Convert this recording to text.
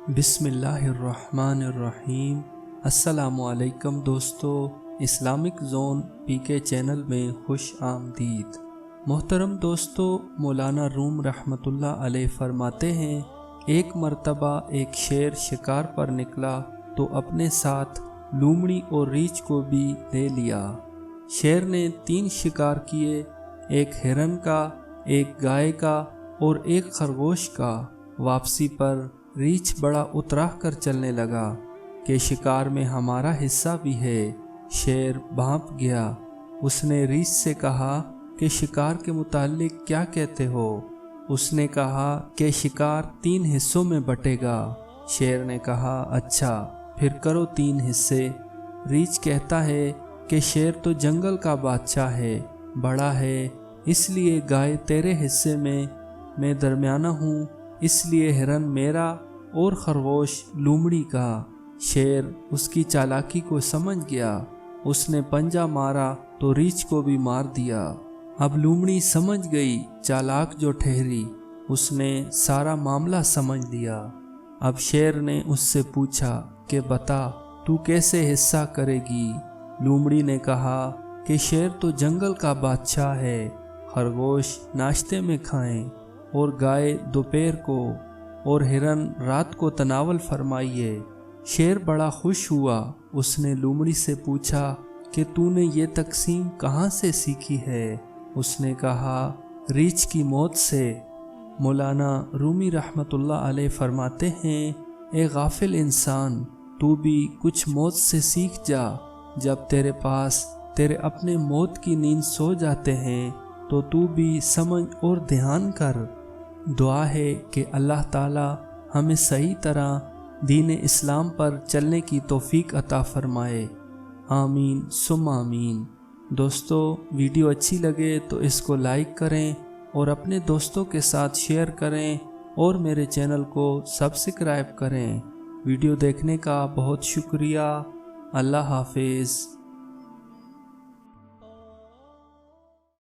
बिस्मिल्लाहिर्रहमानिर्रहीम। अस्सलामुअलैकुम दोस्तों, इस्लामिक ज़ोन पीके चैनल में खुश आमदीद। मोहतरम दोस्तों, मौलाना रूम रहमतुल्लाह अलैह फरमाते हैं, एक मर्तबा एक शेर शिकार पर निकला तो अपने साथ लूमड़ी और रीछ को भी ले लिया। शेर ने 3 शिकार किए, एक हिरन का, एक गाय का और एक खरगोश का। वापसी पर रीछ बड़ा उतराह कर चलने लगा कि शिकार में हमारा हिस्सा भी है। शेर भांप गया। उसने रीछ से कहा कि शिकार के मुताल्लिक क्या कहते हो? उसने कहा कि शिकार 3 हिस्सों में बटेगा। शेर ने कहा, अच्छा फिर करो 3 हिस्से। रीछ कहता है कि शेर तो जंगल का बादशाह है, बड़ा है, इसलिए गाय तेरे हिस्से में, मैं दरमियाना हूँ, इसलिए हिरन मेरा और खरगोश लूमड़ी का। शेर उसकी चालाकी को समझ गया। उसने पंजा मारा तो रीछ को भी मार दिया। अब लूमड़ी समझ गई, चालाक जो ठहरी, उसने सारा मामला समझ लिया। अब शेर ने उससे पूछा कि बता तू कैसे हिस्सा करेगी? लूमड़ी ने कहा कि शेर तो जंगल का बादशाह है, खरगोश नाश्ते में खाएं और गाय दोपहर को और हिरन रात को तनावल फरमाइए। शेर बड़ा खुश हुआ। उसने लूमड़ी से पूछा कि तूने ये तकसीम कहाँ से सीखी है? उसने कहा, रीछ की मौत से। मौलाना रूमी रहमतुल्लाह अलैह फरमाते हैं, ए गाफिल इंसान, तू भी कुछ मौत से सीख जा। जब तेरे पास तेरे अपने मौत की नींद सो जाते हैं तो तू भी समझ और ध्यान कर। दुआ है कि अल्लाह ताला हमें सही तरह दीन इस्लाम पर चलने की तौफीक अता फरमाए। आमीन सुम आमीन। दोस्तों, वीडियो अच्छी लगे तो इसको लाइक करें और अपने दोस्तों के साथ शेयर करें और मेरे चैनल को सब्सक्राइब करें। वीडियो देखने का बहुत शुक्रिया। अल्लाह हाफिज़।